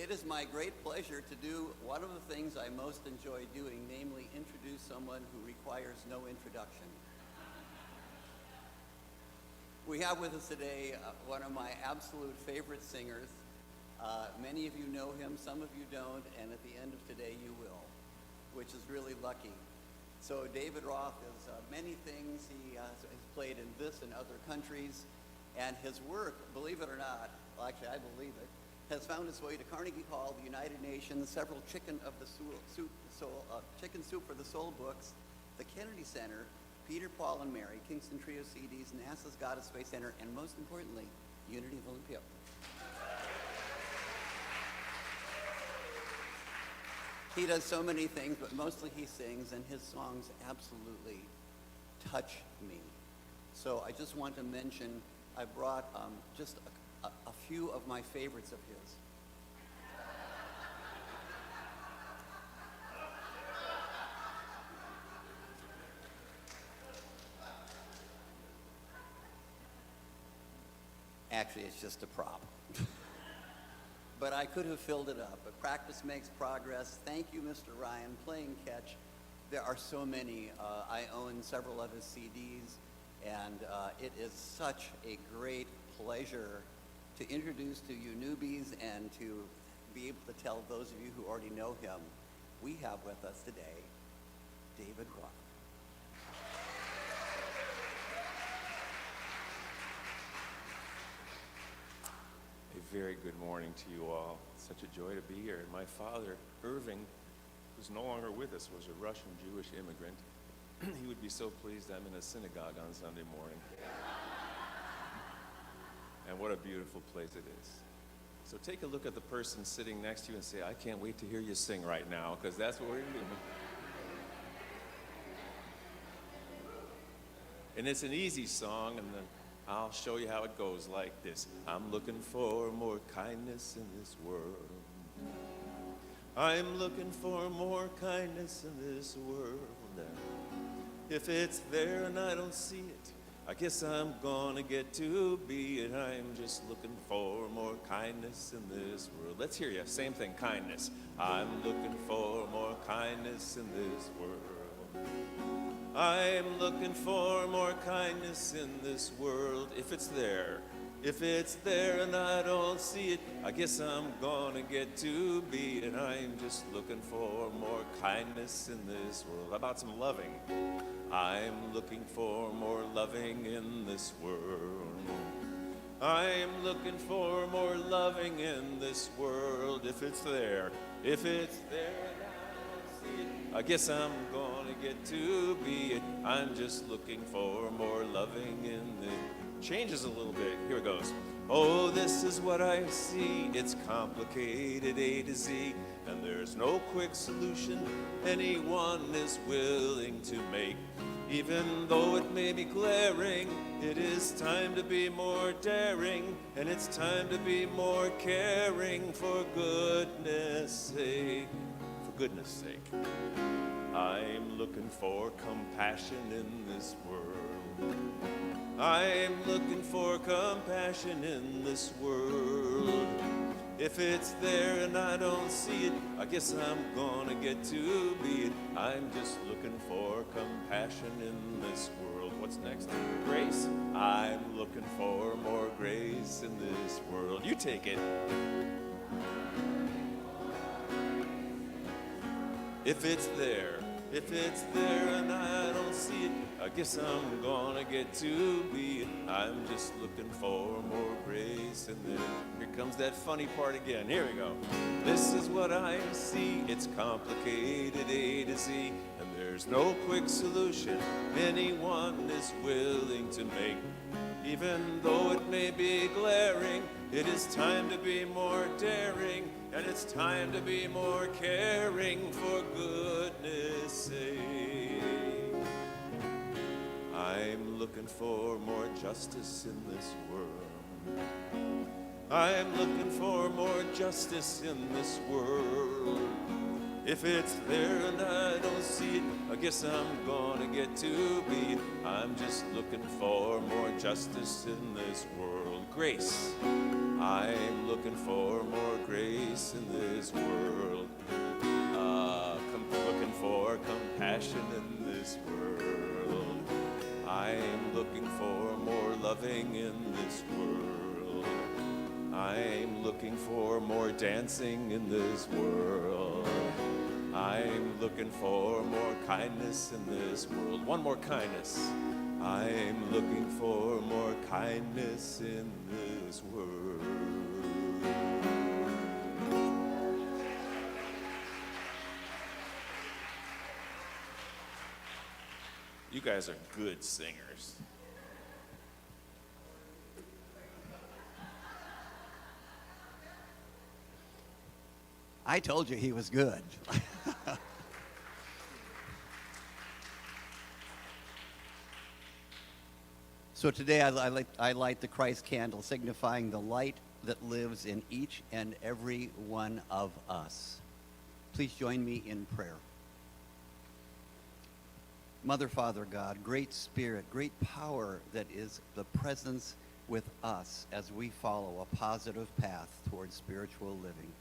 It is my great pleasure to do one of the things I most enjoy doing, namely introduce someone who requires no introduction. We have with us today one of my absolute favorite singers. Many of you know him, some of you don't, and at the end of today you will, which is really lucky. So David Roth is many things. He has played in this and other countries, and his work, believe it or not, well, actually I believe it, has found its way to Carnegie Hall, the United Nations, several Chicken Soup for the Soul books, the Kennedy Center, Peter, Paul, and Mary, Kingston Trio CDs, NASA's Goddess Space Center, and most importantly, Unity of Olympia. He does so many things, but mostly he sings, and his songs absolutely touch me. So I just want to mention, I brought just a few of my favorites of his. Actually, it's just a prop. But I could have filled it up. But practice makes progress. Thank you, Mr. Ryan, playing catch. There are so many. I own several of his CDs, and it is such a great pleasure to introduce to you newbies and to be able to tell those of you who already know him. We have with us today David Roth. A very good morning to you all. It's such a joy to be here. My father, Irving, who's no longer with us, was a Russian Jewish immigrant. He would be so pleased I'm in a synagogue on Sunday morning. And what a beautiful place it is. So take a look at the person sitting next to you and say, I can't wait to hear you sing right now, because that's what we're going to do. And it's an easy song, and then I'll show you how it goes like this. I'm looking for more kindness in this world. I'm looking for more kindness in this world. If it's there and I don't see it, I guess I'm gonna get to be it. I'm just looking for more kindness in this world. Let's hear you. Same thing, kindness. I'm looking for more kindness in this world. I'm looking for more kindness in this world. If it's there and I don't see it, I guess I'm gonna get to be it. I'm just looking for more kindness in this world. How about some loving? I'm looking for more loving in this world. I'm looking for more loving in this world. If it's there and I don't see it, I guess I'm gonna get to be it. I'm just looking for more loving in the... Changes a little bit. Here it goes. Oh, this is what I see. It's complicated A to Z, and there's no quick solution anyone is willing to make. Even though it may be glaring, it is time to be more daring, and it's time to be more caring for goodness sake. For goodness sake. I'm looking for compassion in this world. I'm looking for compassion in this world. If it's there and I don't see it, I guess I'm gonna get to be it. I'm just looking for compassion in this world. What's next? Grace. I'm looking for more grace in this world. You take it. If it's there and I don't see it, I guess I'm gonna get to be it. I'm just looking for more grace. And then here comes that funny part again. Here we go. This is what I see. It's complicated A to Z, and there's no quick solution anyone is willing to make. Even though it may be glaring, it is time to be more daring, and it's time to be more caring for goodness sake. I'm looking for more justice in this world. I'm looking for more justice in this world. If it's there and I don't see it, I guess I'm gonna get to be it. I'm just looking for more justice in this world. Grace. I'm looking for more grace in this world. Looking for compassion in this world. I'm looking for more loving in this world. I'm looking for more dancing in this world. I'm looking for more kindness in this world. One more kindness. I'm looking for more kindness in this world. You guys are good singers. I told you he was good. So today I light the Christ candle, signifying the light that lives in each and every one of us. Please join me in prayer. Mother, Father, God, great Spirit, great power that is the presence with us as we follow a positive path towards spiritual living.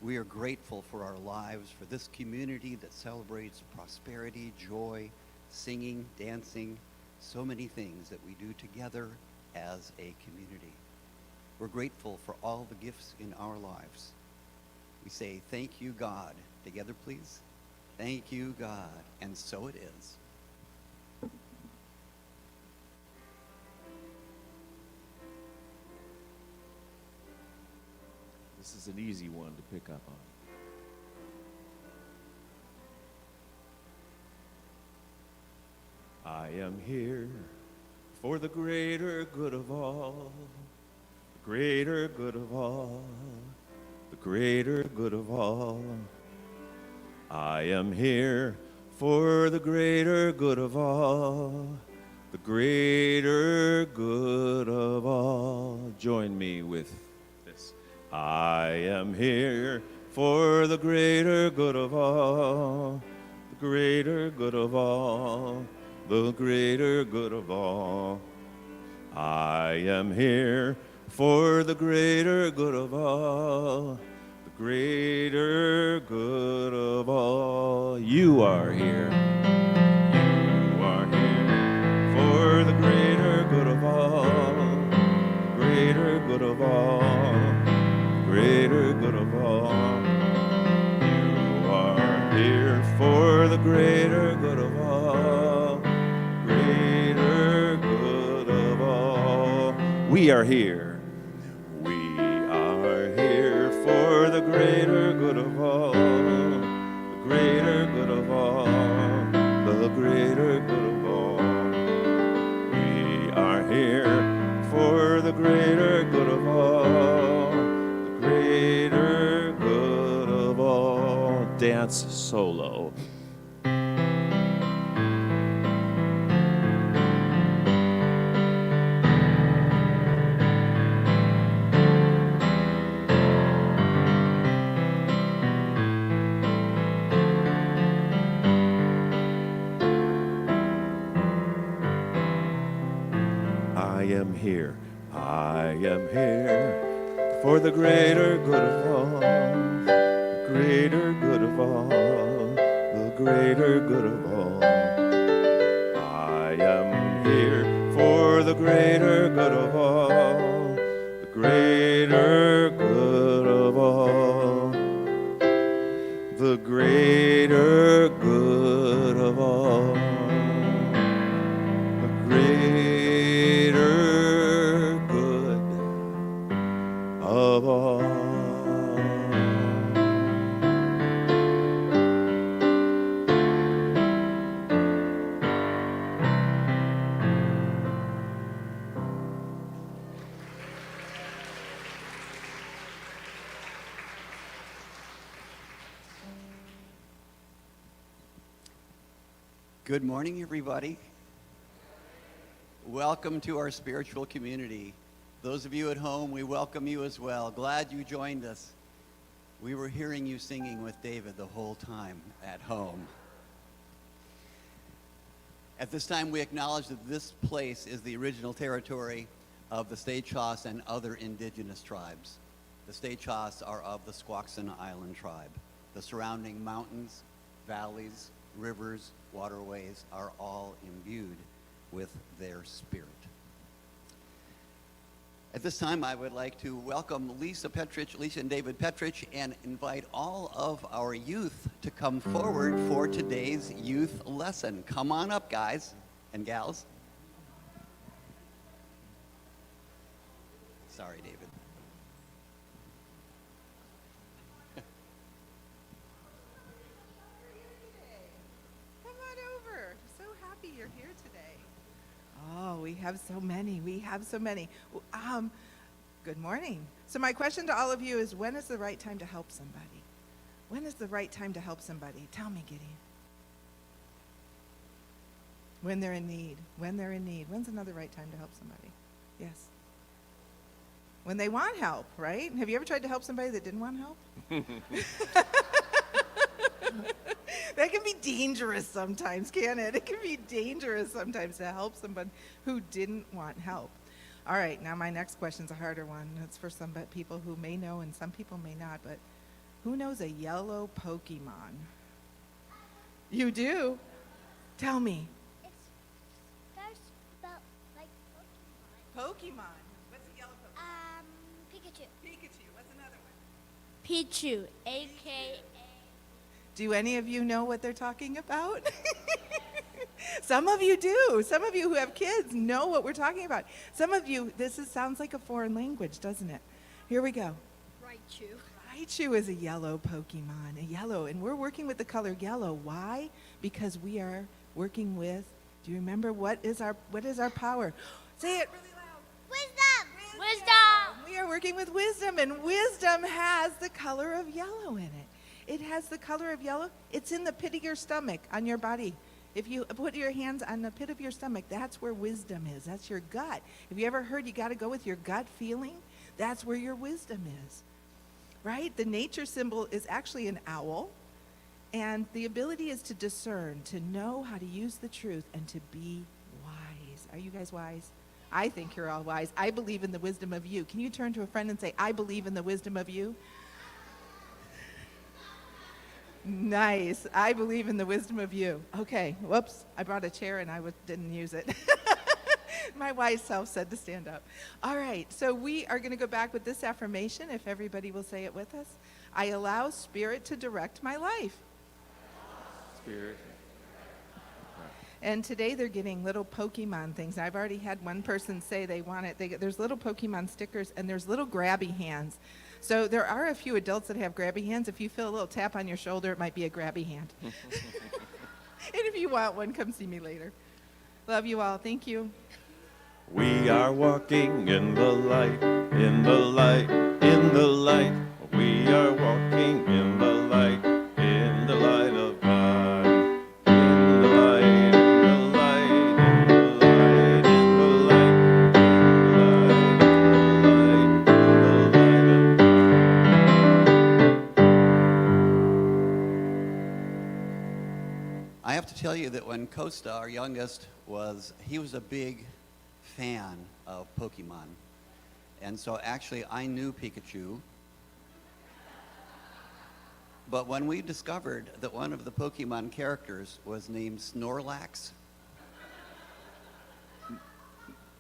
We are grateful for our lives, for this community that celebrates prosperity, joy, singing, dancing, so many things that we do together as a community. We're grateful for all the gifts in our lives. We say, thank you, God. Together, please. Thank you, God. And so it is. This is an easy one to pick up on. I am here for the greater good of all, the greater good of all, the greater good of all. I am here for the greater good of all, the greater good of all. Join me with this. I am here for the greater good of all, the greater good of all, the greater good of all. I am here for the greater good of all, the greater good of all. You are here. You are here for the greater good of all, greater good of all, greater good of all. You are here for the greater good of all, greater good of all. We are here. We are here for the greater good of all, the greater good of all, the greater good of all. We are here for the greater good of all, the greater good of all. Dance solo. I am here for the greater good of all, the greater good of all, the greater good of all. I am here for the greater good of all, the greater good of all, the greater good of all, the greater good of all. Good morning, everybody. Welcome to our spiritual community. Those of you at home, we welcome you as well. Glad you joined us. We were hearing you singing with David the whole time at home. At this time, we acknowledge that this place is the original territory of the Stay-Chos and other indigenous tribes. The Stay-Chos are of the Squaxin Island tribe. The surrounding mountains, valleys, rivers, waterways are all imbued with their spirit. At this time, I would like to welcome Lisa and David Petrich, and invite all of our youth to come forward for today's youth lesson. Come on up, guys and gals. Sorry, David. Come on over. So happy you're here today. Oh, we have so many. We have so many. Good morning. So my question to all of you is, when is the right time to help somebody? When is the right time to help somebody? Tell me, Gideon. When they're in need. When they're in need. When's another right time to help somebody? Yes. When they want help, right? Have you ever tried to help somebody that didn't want help? That can be dangerous sometimes, can't it? It can be dangerous sometimes to help someone who didn't want help. All right, now my next question's a harder one. It's for some people who may know and some people may not, but who knows a yellow Pokemon? You do? Tell me. It's first spelled like Pokemon. Pokemon. What's a yellow Pokemon? Pikachu. Pikachu. What's another one? Pichu, a.k.a. Do any of you know what they're talking about? Some of you do. Some of you who have kids know what we're talking about. Some of you, sounds like a foreign language, doesn't it? Here we go. Raichu. Raichu is a yellow Pokemon, a yellow, and we're working with the color yellow. Why? Because we are working with, do you remember what is our power? Say it really loud. Wisdom. Wisdom. We are working with wisdom, and wisdom has the color of yellow in it. It has the color of yellow. It's in the pit of your stomach, on your body. If you put your hands on the pit of your stomach, that's where wisdom is. That's your gut. Have you ever heard you got to go with your gut feeling? That's where your wisdom is, right? The nature symbol is actually an owl, and the ability is to discern, to know how to use the truth, and to be wise. Are you guys wise? I think you're all wise. I believe in the wisdom of you. Can you turn to a friend and say, I believe in the wisdom of you? Nice. I believe in the wisdom of you. Okay. Whoops. I brought a chair and I didn't use it. My wise self said to stand up. All right. So we are going to go back with this affirmation, if everybody will say it with us. I allow Spirit to direct my life. Spirit. And today they're getting little Pokemon things. I've already had one person say they want it. There's little Pokemon stickers, and there's little grabby hands. So there are a few adults that have grabby hands. If you feel a little tap on your shoulder, it might be a grabby hand. And if you want one, come see me later. Love you all. Thank you. We are walking in the light, in the light, in the light. We are walking in the light, in the light of God. In the light, in the light, in the light, in the light, in the light, in the light, in the light of I have to tell you that when Costa, our youngest, he was a big fan of Pokemon. And so actually I knew Pikachu. But when we discovered that one of the Pokemon characters was named Snorlax,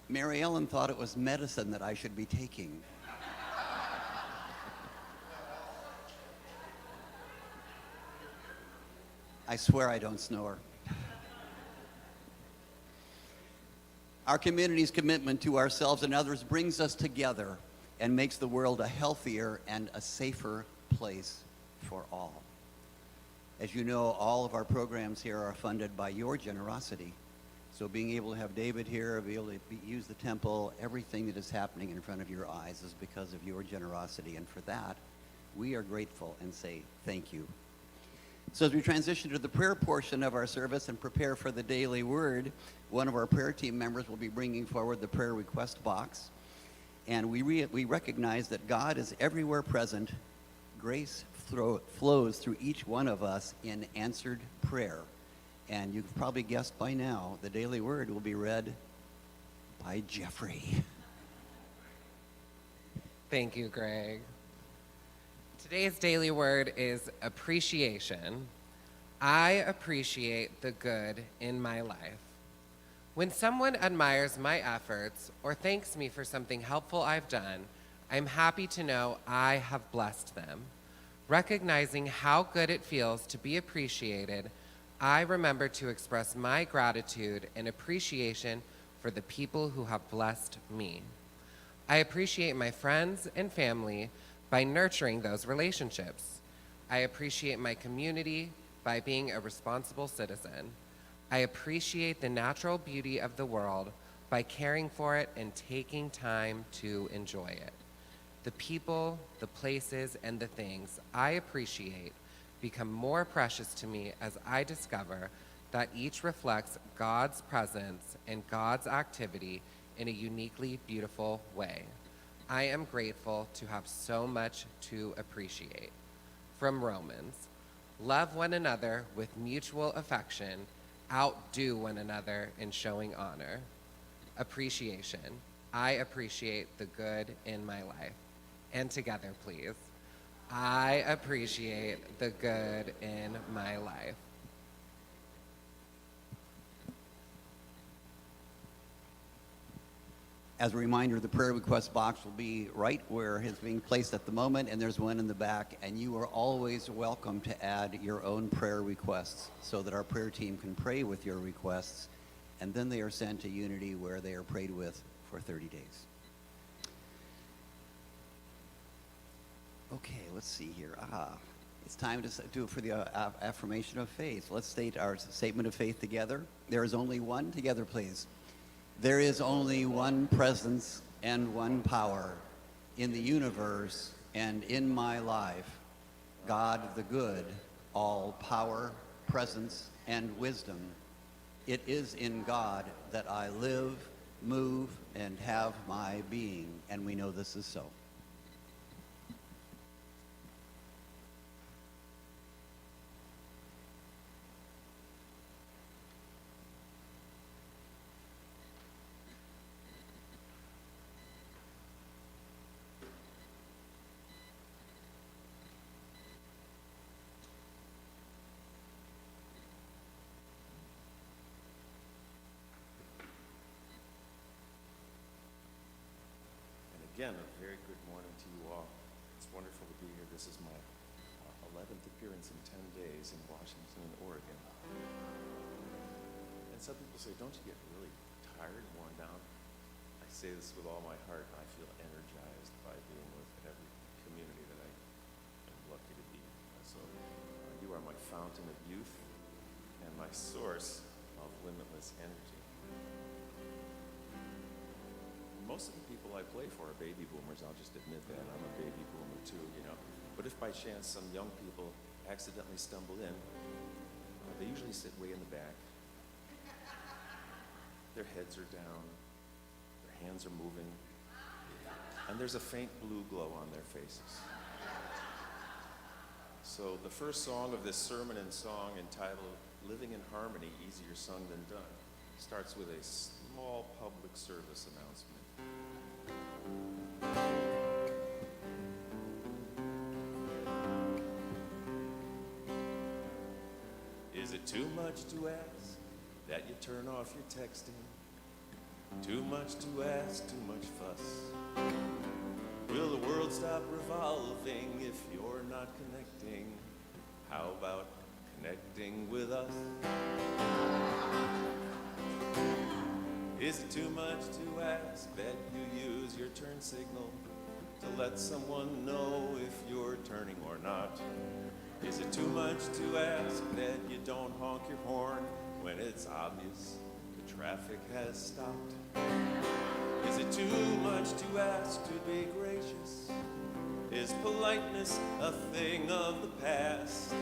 Mary Ellen thought it was medicine that I should be taking. I swear I don't snore. Our community's commitment to ourselves and others brings us together and makes the world a healthier and a safer place for all. As you know, all of our programs here are funded by your generosity. So being able to have David here, be able to use the temple, everything that is happening in front of your eyes is because of your generosity. And for that, we are grateful and say thank you. So as we transition to the prayer portion of our service and prepare for the daily word, one of our prayer team members will be bringing forward the prayer request box. And we recognize that God is everywhere present. Grace flows through each one of us in answered prayer. And you've probably guessed by now, the daily word will be read by Jeffrey. Thank you, Greg. Today's daily word is appreciation. I appreciate the good in my life. When someone admires my efforts or thanks me for something helpful I've done, I'm happy to know I have blessed them. Recognizing how good it feels to be appreciated, I remember to express my gratitude and appreciation for the people who have blessed me. I appreciate my friends and family by nurturing those relationships. I appreciate my community by being a responsible citizen. I appreciate the natural beauty of the world by caring for it and taking time to enjoy it. The people, the places, and the things I appreciate become more precious to me as I discover that each reflects God's presence and God's activity in a uniquely beautiful way. I am grateful to have so much to appreciate. From Romans, love one another with mutual affection, outdo one another in showing honor. Appreciation. I appreciate the good in my life. And together, please. I appreciate the good in my life. As a reminder, the prayer request box will be right where it's being placed at the moment, and there's one in the back, and you are always welcome to add your own prayer requests so that our prayer team can pray with your requests, and then they are sent to Unity where they are prayed with for 30 days. Okay, let's see here. It's time to do it for the affirmation of faith. Let's state our statement of faith together. There is only one. Together, please. There is only one presence and one power in the universe and in my life. God the good, all power, presence, and wisdom. It is in God that I live, move, and have my being. And we know this is so. Again, a very good morning to you all. It's wonderful to be here. This is my 11th appearance in 10 days in Washington and Oregon. And some people say, don't you get really tired and worn down? I say this with all my heart, and I feel energized by being with every community that I am lucky to be. So you are my fountain of youth and my source of limitless energy. Most of the people I play for are baby boomers. I'll just admit that. I'm a baby boomer too, you know. But if by chance some young people accidentally stumble in, they usually sit way in the back. Their heads are down, their hands are moving, and there's a faint blue glow on their faces. So the first song of this sermon and song, entitled Living in Harmony, Easier Sung Than Done, starts with a small public service announcement. Is it too much to ask that you turn off your texting? Too much to ask, too much fuss? Will the world stop revolving if you're not connecting? How about connecting with us? Is it too much to ask that you use your turn signal to let someone know if you're turning or not? Is it too much to ask that you don't honk your horn when it's obvious the traffic has stopped? Is it too much to ask to be gracious? Is politeness a thing of the past?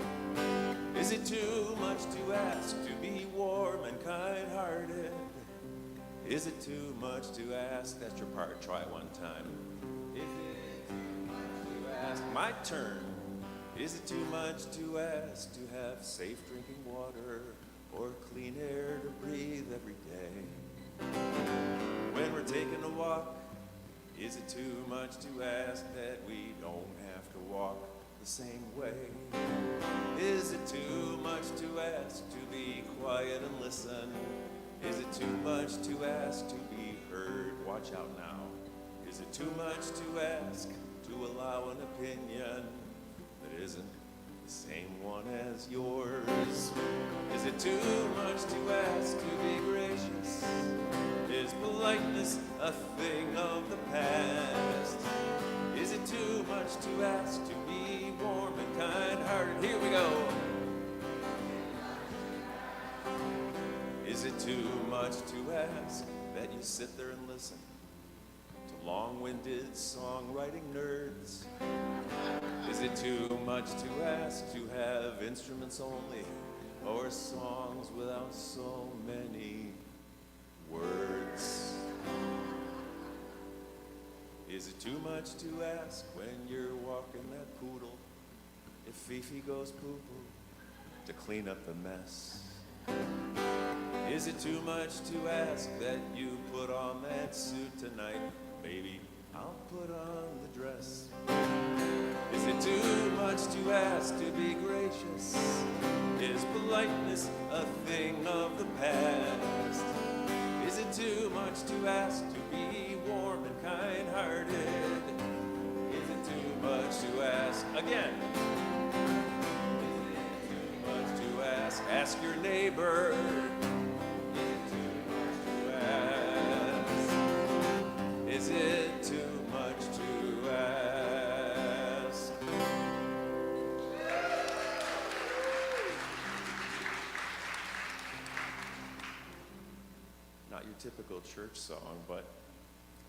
Is it too much to ask to be warm and kind-hearted? Is it too much to ask? That's your part. Try it one time. Is it too much to ask? My turn. Is it too much to ask to have safe drinking water or clean air to breathe every day? When we're taking a walk Is it too much to ask that we don't have to walk the same way? Is it too much to ask to be quiet and listen? Is it too much to ask to be heard? Watch out now. Is it too much to ask to allow an opinion that isn't the same one as yours? Is it too much to ask to be gracious? Is politeness a thing of the past? Is it too much to ask to be warm and kind-hearted? Here we go. Is it too much to ask that you sit there and listen to long-winded songwriting nerds? Is it too much to ask to have instruments only or songs without so many words? Is it too much to ask when you're walking that poodle, if Fifi goes poo-poo, to clean up the mess? Is it too much to ask that you put on that suit tonight? Baby, I'll put on the dress. Is it too much to ask to be gracious? Is politeness a thing of the past? Is it too much to ask to be warm and kind-hearted? Is it too much to ask again? Is it too much to ask? Ask your neighbor. Is it too much to ask? Not your typical church song, but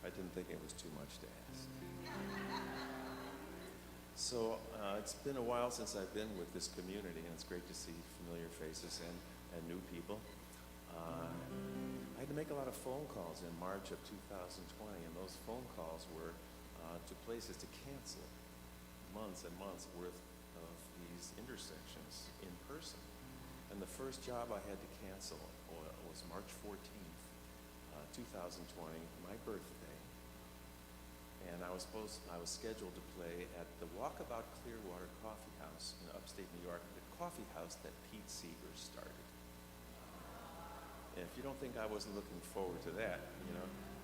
I didn't think it was too much to ask. So it's been a while since I've been with this community, and it's great to see familiar faces and new people. I had to make a lot of phone calls in March of 2020, and those phone calls were to places to cancel months and months worth of these intersections in person. And the first job I had to cancel was March 14th, 2020, my birthday. And I was scheduled to play at the Walkabout Clearwater Coffee House in upstate New York, the coffee house that Pete Seeger started. And if you don't think I wasn't looking forward to that,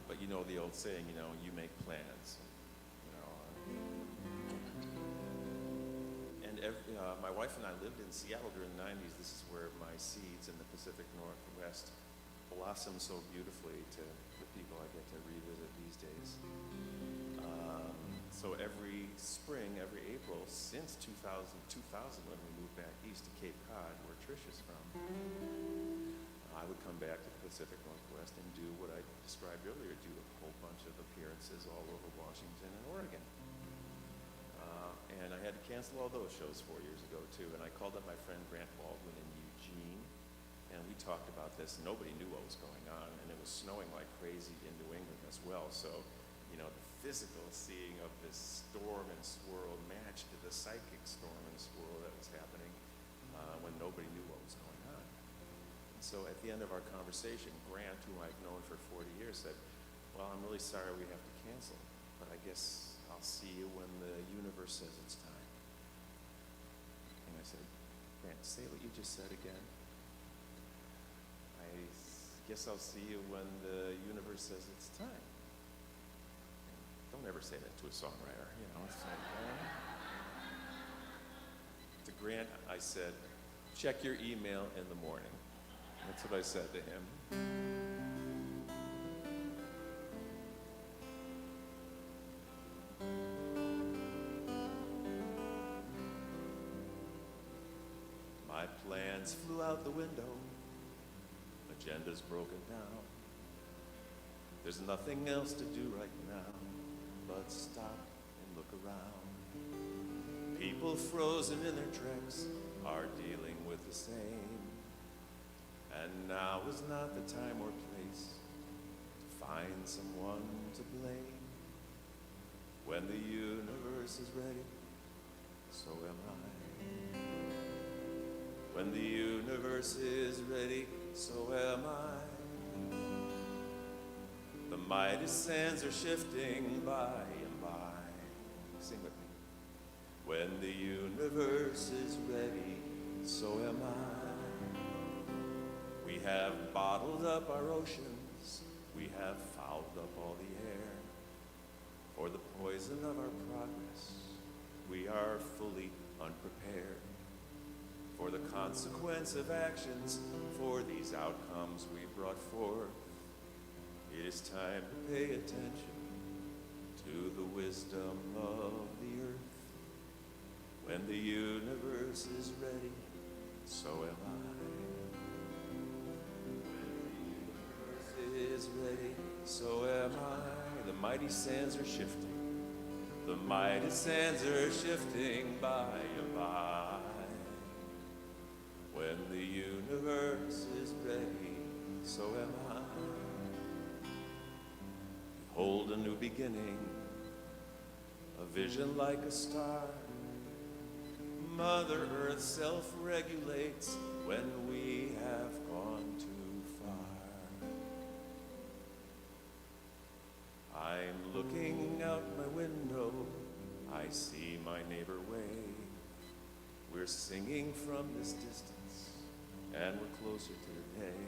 but you know the old saying, you make plans. My wife and I lived in Seattle during the 90s. This is where my seeds in the Pacific Northwest blossom so beautifully to the people I get to revisit these days. So every spring, every April, since 2000 when we moved back east to Cape Cod, where Trish is from, I would come back to the Pacific Northwest and do what I described earlier, do a whole bunch of appearances all over Washington and Oregon. And I had to cancel all those shows 4 years ago, too. And I called up my friend Grant Baldwin in Eugene, and we talked about this. Nobody knew what was going on, and it was snowing like crazy in New England as well. So, the physical seeing of this storm and swirl matched to the psychic storm and swirl that was happening when nobody knew what was going on. And so at the end of our conversation, Grant, who I've known for 40 years, said, well, I'm really sorry we have to cancel, but I guess I'll see you when the universe says it's time. And I said, Grant, say what you just said again. I guess I'll see you when the universe says it's time. Don't ever say that to a songwriter, It's like, To Grant, I said, check your email in the morning. That's what I said to him. My plans flew out the window. Agenda's broken down. There's nothing else to do right now but stop and look around. People frozen in their tracks are dealing with the same. And now is not the time or place to find someone to blame. When the universe is ready, so am I. When the universe is ready, so am I. The mighty sands are shifting by and by. Sing with me. When the universe is ready, so am I. We have bottled up our oceans, we have fouled up all the air. For the poison of our progress, we are fully unprepared. For the consequence of actions, for these outcomes we brought forth, it is time to pay attention to the wisdom of the earth. When the universe is ready, so am I. When the universe is ready, so am I. The mighty sands are shifting. The mighty sands are shifting by and by. When the universe is ready, so am I. Behold a new beginning, a vision like a star. Mother Earth self-regulates when we have gone too far. I'm looking out my window, I see my neighbor wave. We're singing from this distance, and we're closer to the day,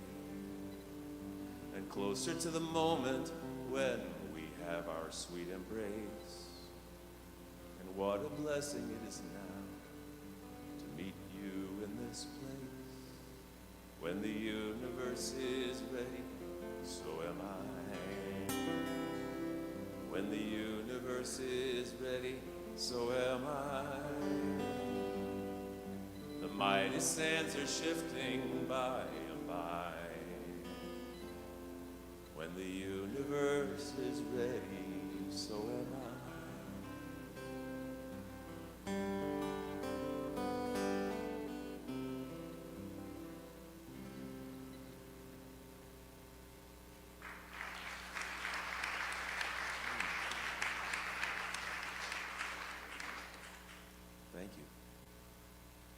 and closer to the moment when we have our sweet embrace. And what a blessing it is now to meet you in this place. When the universe is ready, so am I. When the universe is ready, so am I. The mighty sands are shifting by and by. When the universe is ready, so am I. Thank you.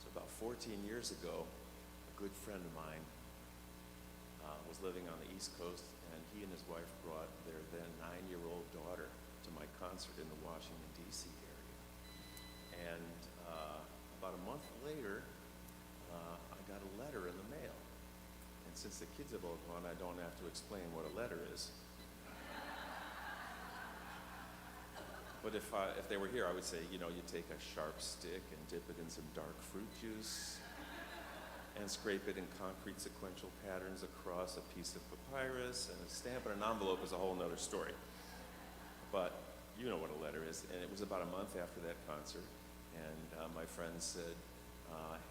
So about 14 years ago, a good friend of mine was living on the East Coast, and he and his wife brought their then 9-year-old daughter to my concert in the Washington, D.C. area. And about a month later, I got a letter in the mail. And since the kids have all gone, I don't have to explain what a letter is. But if they were here, I would say, you take a sharp stick and dip it in some dark fruit juice and scrape it in concrete sequential patterns across a piece of papyrus, and a stamp in an envelope is a whole nother story. But you know what a letter is. And it was about a month after that concert, and my friend said,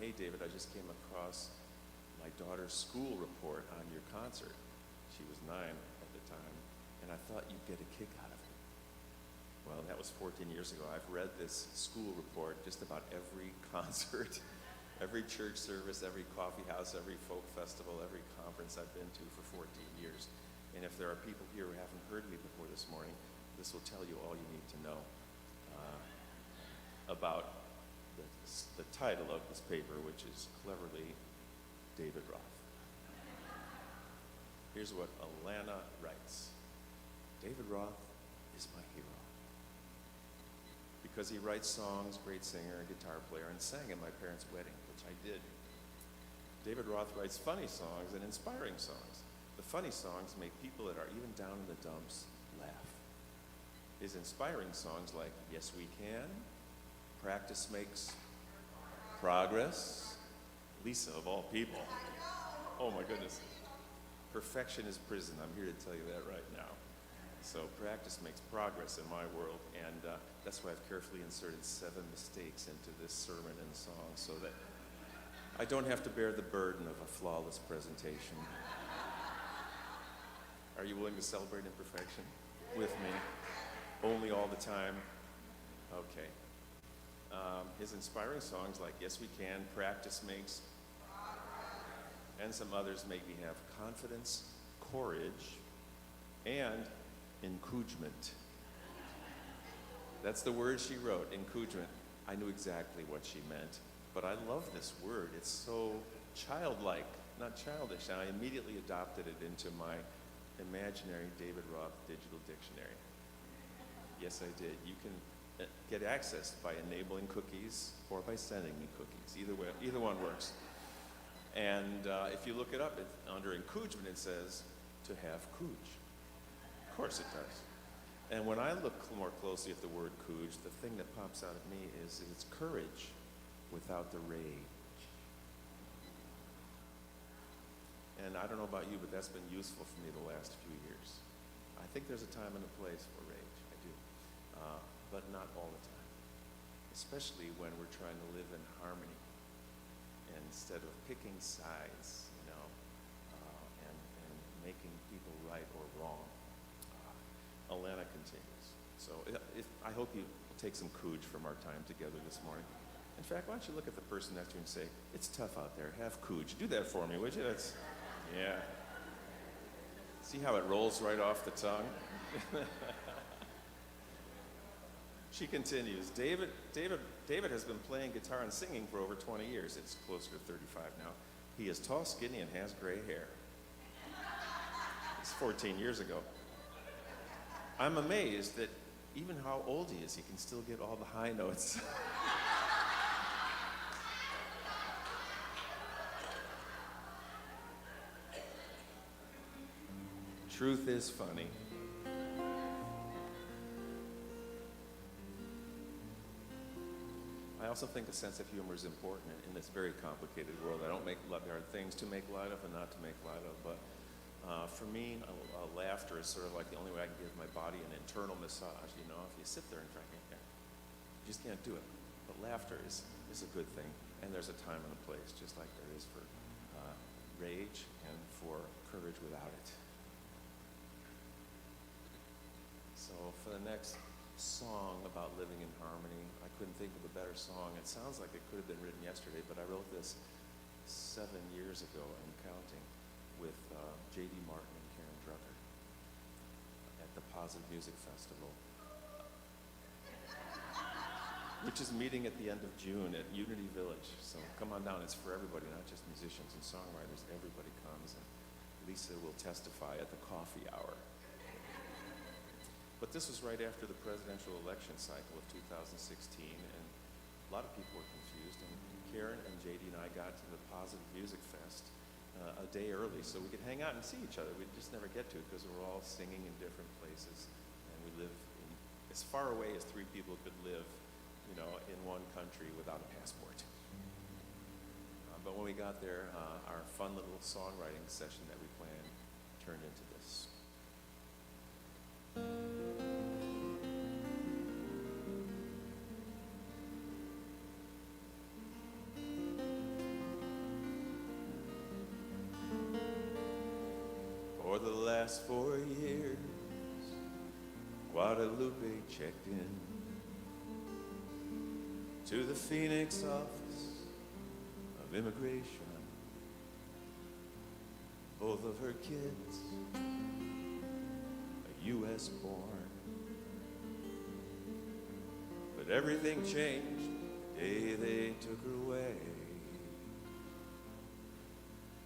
hey, David, I just came across my daughter's school report on your concert. She was 9 at the time, and I thought you'd get a kick out of it. Well, that was 14 years ago. I've read this school report just about every concert, every church service, every coffee house, every folk festival, every conference I've been to for 14 years. And if there are people here who haven't heard me before this morning, this will tell you all you need to know about the title of this paper, which is cleverly David Roth. Here's what Alana writes. David Roth is my hero. Because he writes songs, great singer, and guitar player, and sang at my parents' wedding, which I did. David Roth writes funny songs and inspiring songs. The funny songs make people that are even down in the dumps laugh. His inspiring songs like Yes We Can, Practice Makes Progress, Lisa of all people. Oh my goodness. Perfection is prison. I'm here to tell you that right now. So practice makes progress in my world, and that's why I've carefully inserted 7 mistakes into this sermon and song so that I don't have to bear the burden of a flawless presentation. Are you willing to celebrate imperfection with me? Only all the time? Okay. His inspiring songs like Yes We Can, Practice Makes, and some others make me have confidence, courage, and encouragement. That's the word she wrote, encouragement. I knew exactly what she meant, but I love this word. It's so childlike, not childish. And I immediately adopted it into my imaginary David Roth digital dictionary. Yes, I did. You can get access by enabling cookies or by sending me cookies. Either way, either one works. And if you look it up, under encouragement, it says to have cooch. Of course it does. And when I look more closely at the word cooch, the thing that pops out at me is it's courage without the rage. And I don't know about you, but that's been useful for me the last few years. I think there's a time and a place for rage, I do, but not all the time, especially when we're trying to live in harmony instead of picking sides, and making people right or wrong. Alana continues. So I hope you take some cooch from our time together this morning. In fact, why don't you look at the person next to you and say, it's tough out there, have cooch. Do that for me, would you? Yeah. See how it rolls right off the tongue? She continues, David has been playing guitar and singing for over 20 years. It's closer to 35 now. He is tall, skinny, and has gray hair. It's 14 years ago. I'm amazed that even how old he is, he can still get all the high notes. Truth is funny. I also think a sense of humor is important in this very complicated world. I don't make there are things to make light of and not to make light of, but for me, laughter is sort of like the only way I can give my body an internal massage. If you sit there and try, you just can't do it. But laughter is a good thing, and there's a time and a place, just like there is for rage and for courage without it. So for the next song about living in harmony, I couldn't think of a better song. It sounds like it could have been written yesterday, but I wrote this 7 years ago and counting with J.D. Martin and Karen Drucker at the Positive Music Festival, which is meeting at the end of June at Unity Village. So come on down. It's for everybody, not just musicians and songwriters. Everybody comes, and Lisa will testify at the coffee hour. But this was right after the presidential election cycle of 2016, and a lot of people were confused. And Karen and JD and I got to the Positive Music Fest a day early so we could hang out and see each other. We'd just never get to it because we're all singing in different places, and we live as far away as 3 people could live, in one country without a passport. But when we got there, our fun little songwriting session that we planned turned into this. For the last 4 years, Guadalupe checked in to the Phoenix office of immigration. Both of her kids are U.S. born. But everything changed the day they took her away.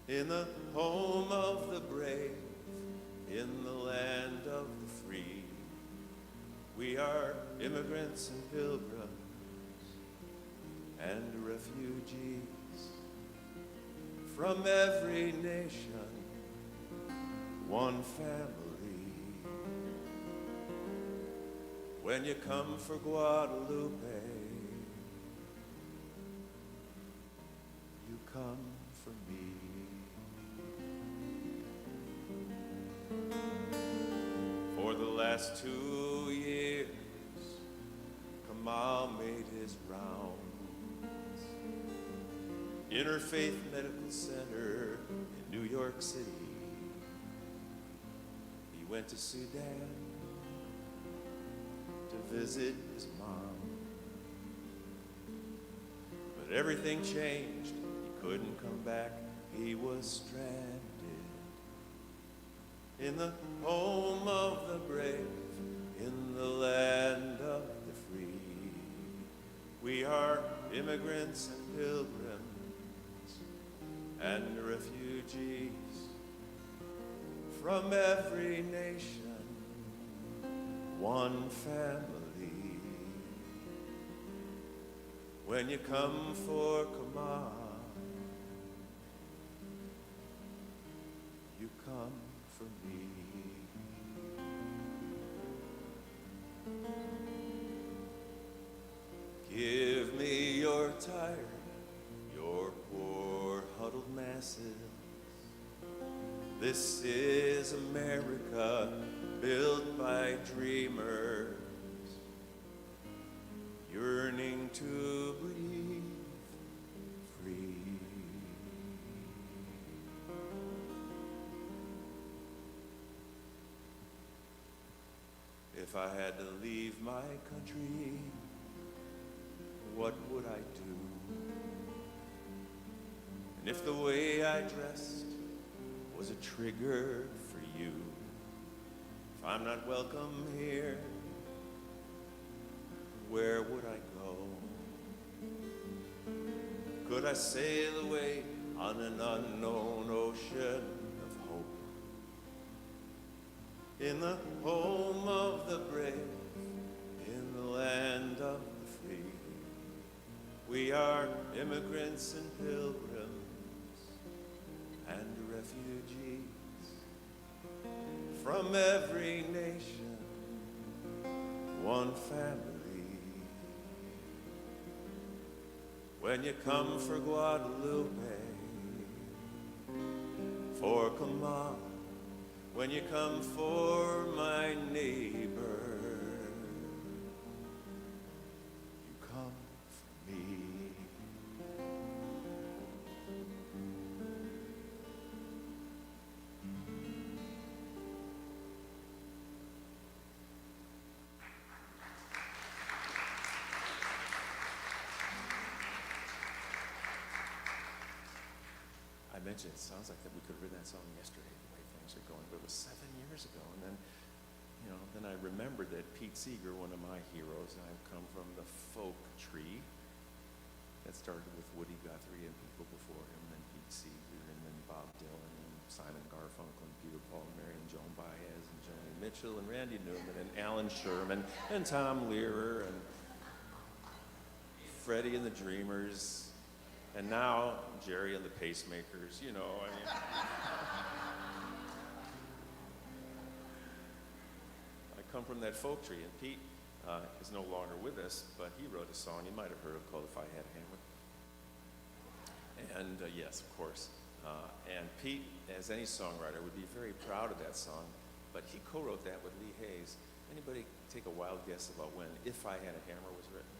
In the home of the brave, in the land of the free, we are immigrants and pilgrims and refugees from every nation, one family. When you come for Guadalupe, you come for me. For the last 2 years, Kamal made his rounds. Interfaith Medical Center in New York City. He went to Sudan to visit his mom. But everything changed. He couldn't come back. He was stranded in the home of the brave, in the land of the free. We are immigrants and pilgrims and refugees from every nation, one family. When you come for command, you come for me. Give me your tired, your poor huddled masses. This is America, built by dreamers, yearning to breathe free. If I had to leave my country, what would I do? And if the way I dressed was a trigger for you, if I'm not welcome here, where would I go? Could I sail away on an unknown ocean of hope? In the home of the brave, in the land of the free, we are immigrants and pilgrims and refugees from every nation, one family. When you come for Guadalupe, for Comal, when you come for my neighbor, you come for me. I mentioned it sounds like that we could have written that song yesterday, the way things are going, but it was 7 years ago. And then, then I remembered that Pete Seeger, one of my heroes, and I've come from the folk tree that started with Woody Guthrie and people before him, and then Pete Seeger, and then Bob Dylan, and Simon Garfunkel, and Peter Paul, and Mary, and Joan Baez, and Joni Mitchell, and Randy Newman, and Alan Sherman, and Tom Lehrer, and Freddie and the Dreamers, and now Jerry and the Pacemakers, I mean. I come from that folk tree, and Pete is no longer with us, but he wrote a song you might have heard of called If I Had a Hammer. And yes, of course. And Pete, as any songwriter, would be very proud of that song, but he co-wrote that with Lee Hayes. Anybody take a wild guess about when If I Had a Hammer was written?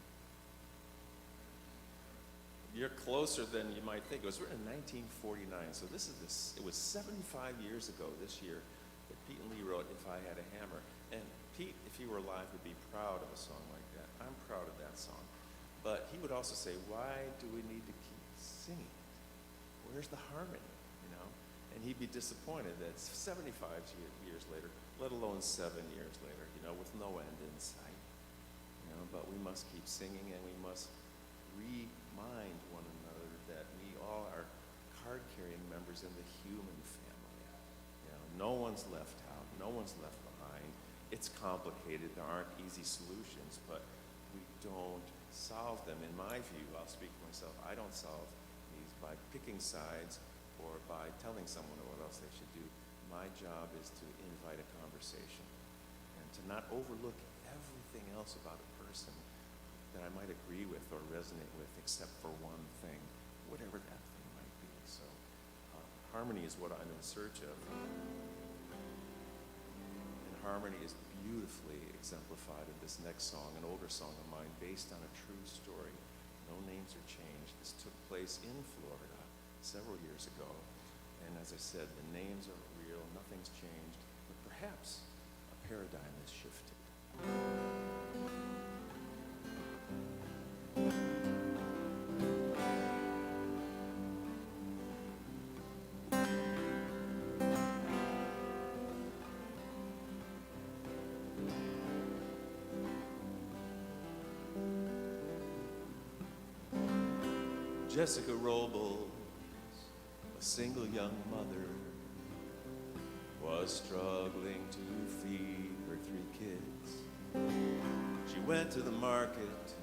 You're closer than you might think. It was written in 1949, so it was 75 years ago this year that Pete and Lee wrote If I Had a Hammer. And Pete, if he were alive, would be proud of a song like that. I'm proud of that song. But he would also say, why do we need to keep singing it? Where's the harmony, And he'd be disappointed that 75 years later, let alone 7 years later, with no end in sight, but we must keep singing, and we must remind one another that we all are card-carrying members in the human family. No one's left out. No one's left behind. It's complicated. There aren't easy solutions, but we don't solve them. In my view, I'll speak for myself, I don't solve these by picking sides or by telling someone what else they should do. My job is to invite a conversation and to not overlook everything else about a person that I might agree with or resonate with, except for one thing, whatever that thing might be. So harmony is what I'm in search of. And harmony is beautifully exemplified in this next song, an older song of mine based on a true story. No names are changed. This took place in Florida several years ago. And as I said, the names are real, nothing's changed, but perhaps a paradigm has shifted. Jessica Robles, a single young mother, was struggling to feed her 3 kids. She went to the market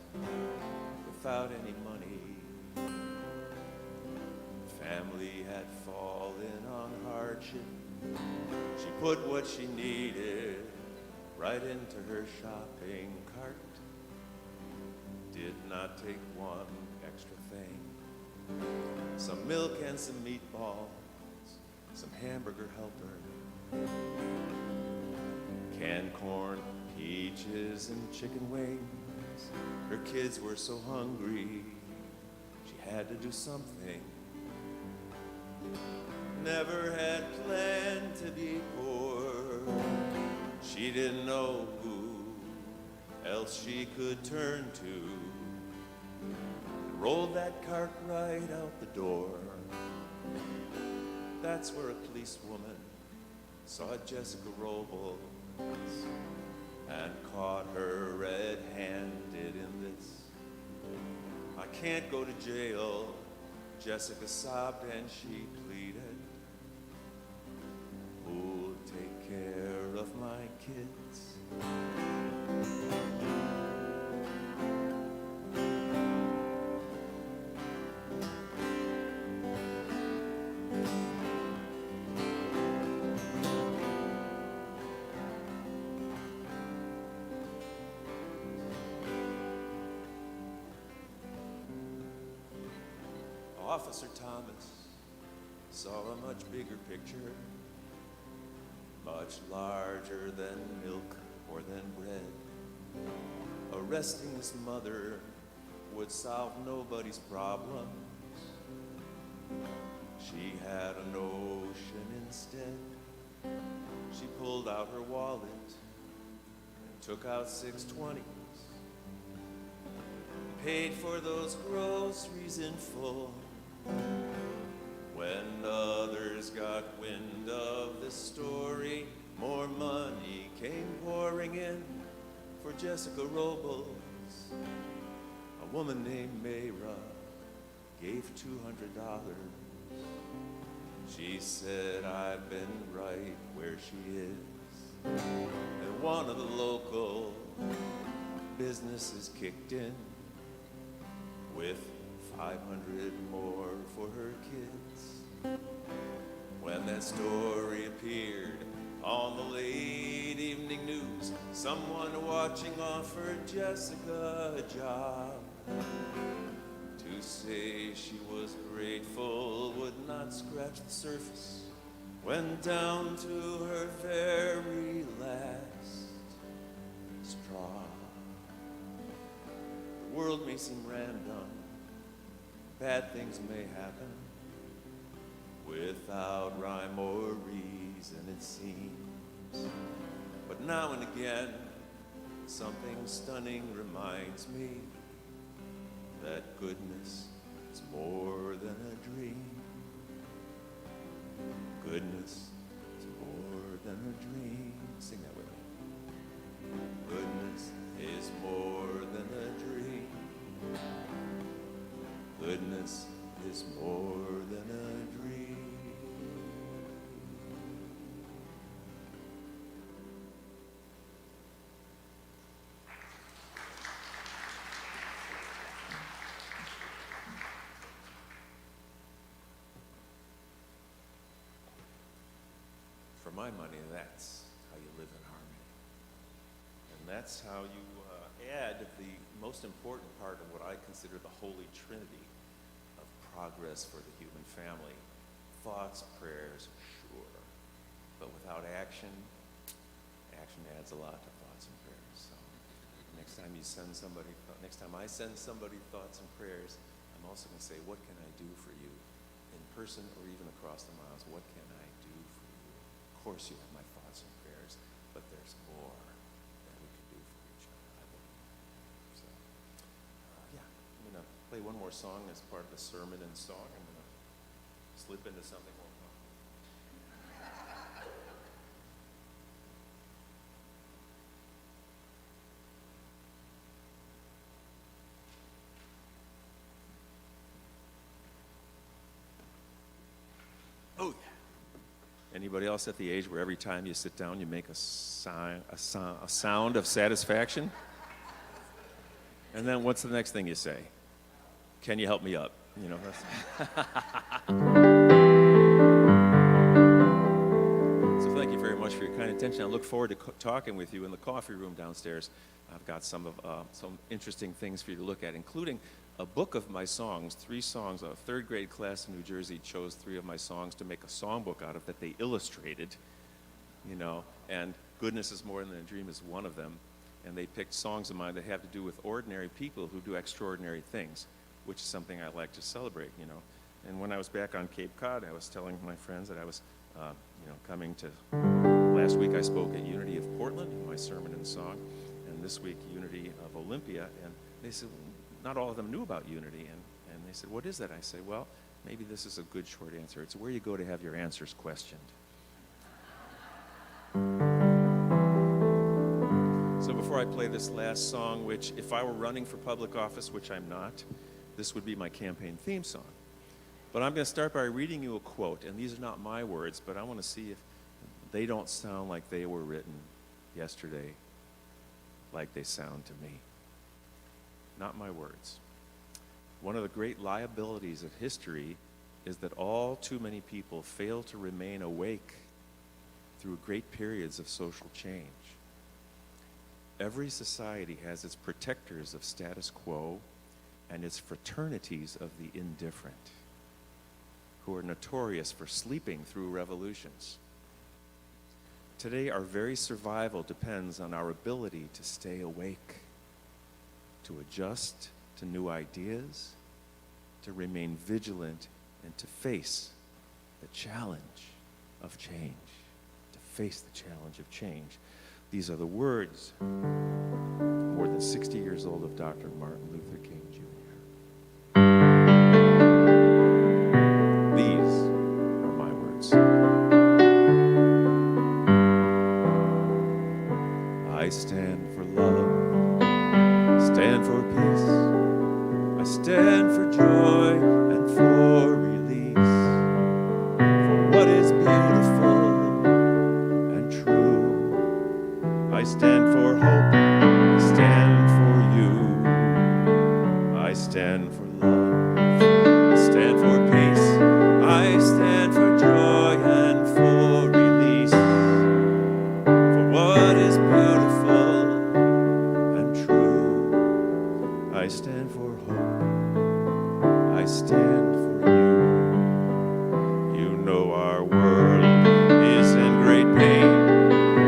without any money. Family had fallen on hardship. She put what she needed right into her shopping cart. Did not take one extra thing. Some milk and some meatballs, some hamburger helper, canned corn, peaches, and chicken wings. Her kids were so hungry, she had to do something. Never had planned to be poor. She didn't know who else she could turn to. Rolled that cart right out the door. That's where a policewoman saw Jessica Robles and caught her red-handed in this. I can't go to jail, Jessica sobbed and she pleaded. Who'll take care of my kids? Officer Thomas saw a much bigger picture, much larger than milk or than bread. Arresting his mother would solve nobody's problems. She had a notion instead. She pulled out her wallet and took out 620s. Paid for those groceries in full. When others got wind of this story, more money came pouring in for Jessica Robles. A woman named Mayra gave $200. She said, I've been right where she is. And one of the local businesses kicked in with 500 more for her kids. When that story appeared on the late evening news, someone watching offered Jessica a job. To say she was grateful would not scratch the surface. Went down to her very last straw. The world may seem random, bad things may happen without rhyme or reason, it seems. But now and again, something stunning reminds me that goodness is more than a dream. Goodness is more than a dream. Sing that with me. Goodness is more than a dream. Goodness is more than a dream. For my money, that's how you live in harmony. And that's how you add the most important part of what I consider the Holy Trinity of progress for the human family. Thoughts, prayers, sure. But without action, action adds a lot to thoughts and prayers. So next time I send somebody thoughts and prayers, I'm also going to say, what can I do for you in person or even across the miles? What can I do for you? Of course you have my thoughts and prayers, but there's more that we can do for each other, I believe. So, I'm going to play one more song as part of the sermon and song. I'm going to slip into something more fun. Oh, yeah. And Anybody else at the age where every time you sit down you make a sound of satisfaction? And then what's the next thing you say? Can you help me up? You know, So thank you very much for your kind attention. I look forward to talking with you in the coffee room downstairs. I've got some interesting things for you to look at, including a book of my songs, 3 songs. A third grade class in New Jersey chose 3 of my songs to make a songbook out of that they illustrated, you know, and Goodness is More Than a Dream is one of them. And they picked songs of mine that have to do with ordinary people who do extraordinary things, which is something I like to celebrate, you know. And when I was back on Cape Cod, I was telling my friends that I was, coming to, last week I spoke at Unity of Portland in my sermon and song, and this week Unity of Olympia, and they said, not all of them knew about Unity, and they said, what is that? I say, well, maybe this is a good short answer. It's where you go to have your answers questioned. So before I play this last song, which if I were running for public office, which I'm not, this would be my campaign theme song. But I'm going to start by reading you a quote, and these are not my words, but I want to see if they don't sound like they were written yesterday, like they sound to me. Not my words. One of the great liabilities of history is that all too many people fail to remain awake through great periods of social change. Every society has its protectors of status quo and its fraternities of the indifferent, who are notorious for sleeping through revolutions. Today, our very survival depends on our ability to stay awake, to adjust to new ideas, to remain vigilant, and to face the challenge of change. To face the challenge of change. These are the words, more than 60 years old, of Dr. Martin Luther King Jr. These are my words. I stand for love, stand for peace, I stand for joy and for release, for what is beautiful and true. I stand for hope, I stand for you. I stand for love, I stand for peace, I stand for joy and for release, for what is beautiful and true. I stand for hope, I stand for you. You know our world is in great pain.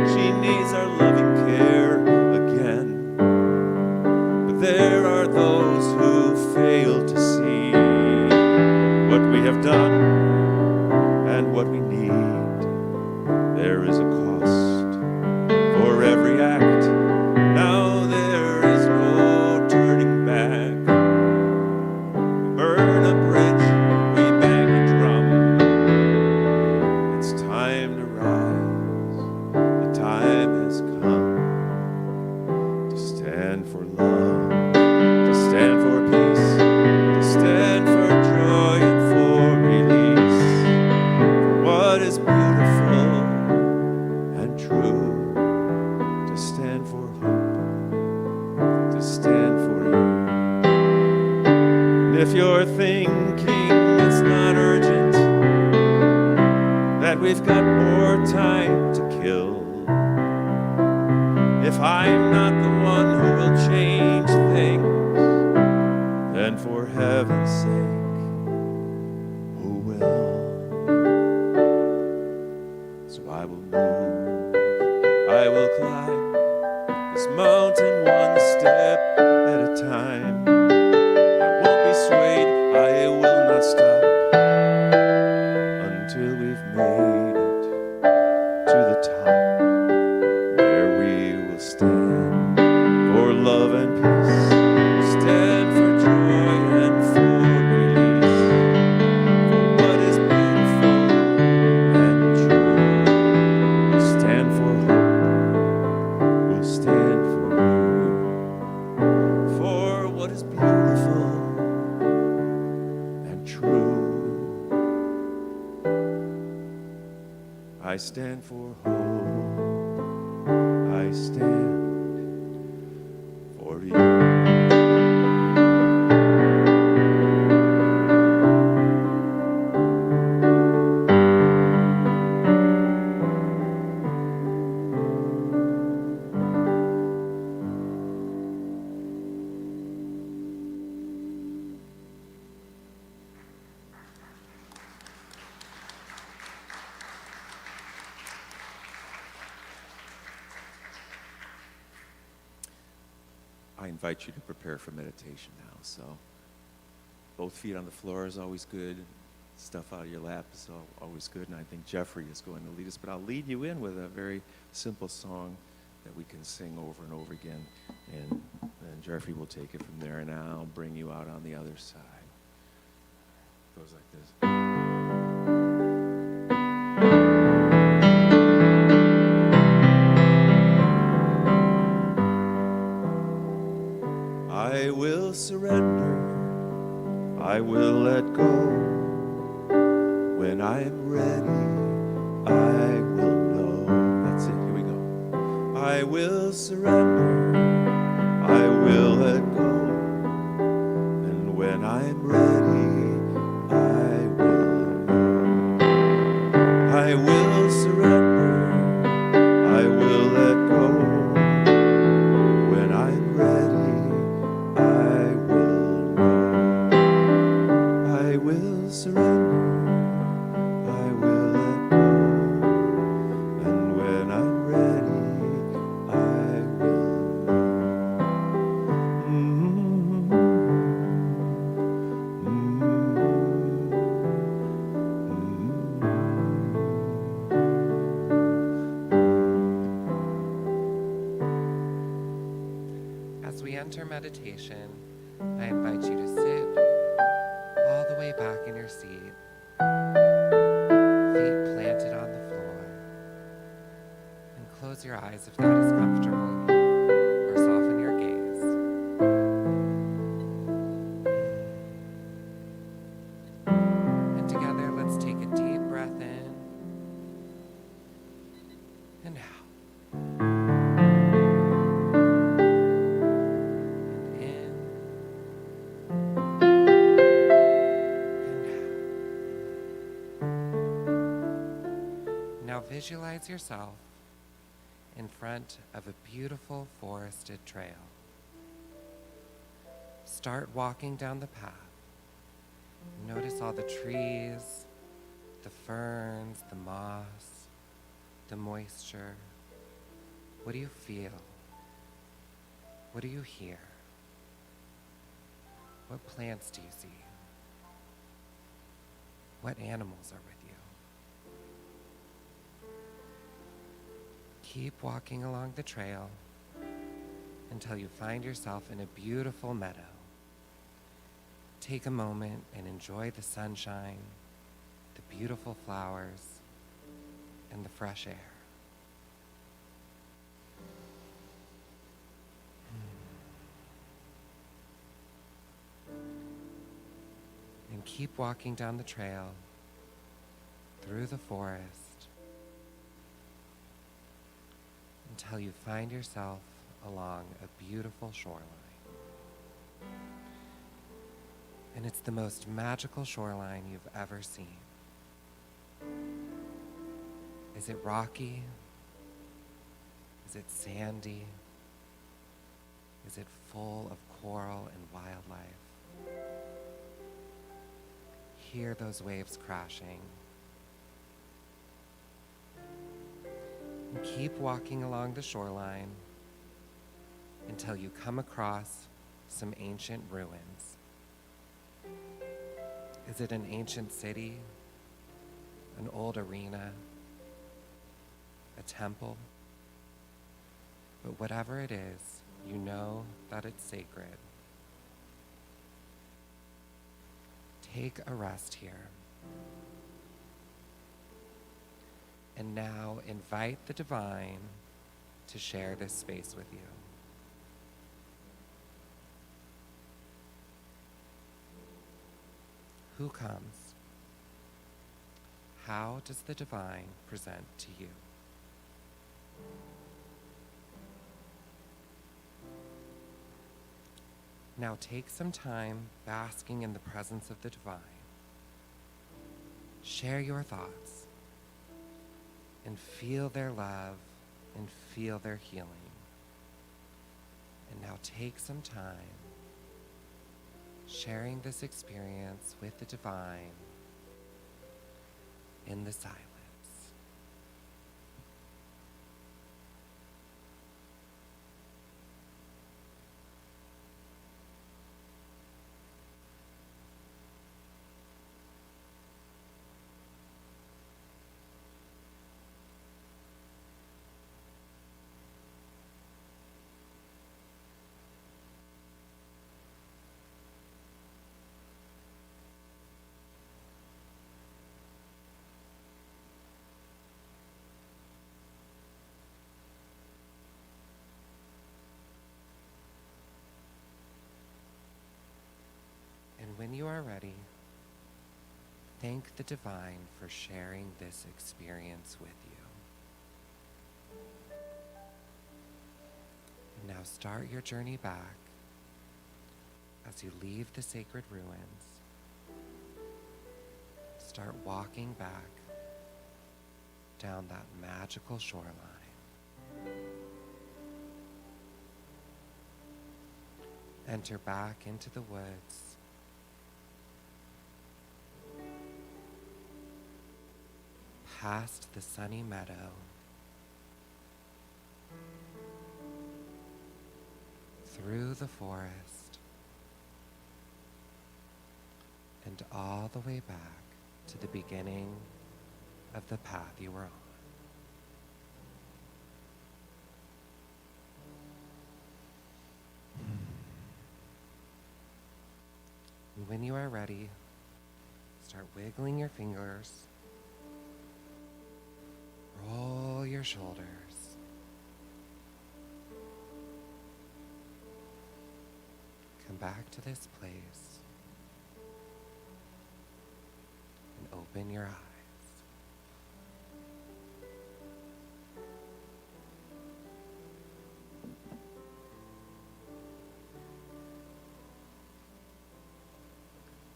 She needs our loving care again. But there are those who fail to see what we have done and what we need. There is a cost for every act. Now there is no turning back. We burn a bridge, we bang a drum. It's time to rise. The time has come to stand for love, to stand for peace, to stand for joy and for release, for what is beautiful and true, to stand for hope, to stand for you. And if you're thinking it's not urgent, that we've got more time to kill, if I'm not the one who will change things, then for heaven's sake, who will? So I will move, I will climb this mountain one step at a time. I won't be swayed, I will not stop until we've made it to the top, where we will stand for love and peace, stand for joy and for release, for what is beautiful and true. We'll stand for hope, we'll stand for you, for what is beautiful and true. I I stand for hope. I stand for you. I invite you to prepare for meditation now. So both feet on the floor is always good. Stuff out of your lap is always good. And I think Jeffrey is going to lead us. But I'll lead you in with a very simple song that we can sing over and over again. And then Jeffrey will take it from there. And I'll bring you out on the other side. It goes like this. I will surrender, I will let go. When I'm ready, I will know. That's it, here we go. I will surrender, I will let go. And when I'm ready, I will know. I will surrender, I will let go. When I'm ready, I will know. I will surrender, I will let go. And when I'm ready, I will know. As we enter meditation, I invite you to sit all the way back in your seat, feet planted on the floor, and close your eyes if that is comfortable, or soften your gaze. And together, let's take a deep breath in and out. Now visualize yourself in front of a beautiful forested trail. Start walking down the path. Notice all the trees, the ferns, the moss, the moisture. What do you feel? What do you hear? What plants do you see? What animals are with you? Keep walking along the trail until you find yourself in a beautiful meadow. Take a moment and enjoy the sunshine, the beautiful flowers, and the fresh air. And keep walking down the trail through the forest until you find yourself along a beautiful shoreline. And it's the most magical shoreline you've ever seen. Is it rocky? Is it sandy? Is it full of coral and wildlife? Hear those waves crashing. And keep walking along the shoreline until you come across some ancient ruins. Is it an ancient city, an old arena, a temple? But whatever it is, you know that it's sacred. Take a rest here. And now invite the divine to share this space with you. Who comes? how does the divine present to you? Now take some time basking in the presence of the divine. Share your thoughts and feel their love and feel their healing. And now take some time sharing this experience with the divine in the silence. And when you are ready, thank the divine for sharing this experience with you. And now start your journey back as you leave the sacred ruins. Start walking back down that magical shoreline. Enter back into the woods. Past the sunny meadow. Through the forest. And all the way back to the beginning of the path you were on. And when you are ready, start wiggling your fingers. Roll your shoulders. Come back to this place and open your eyes.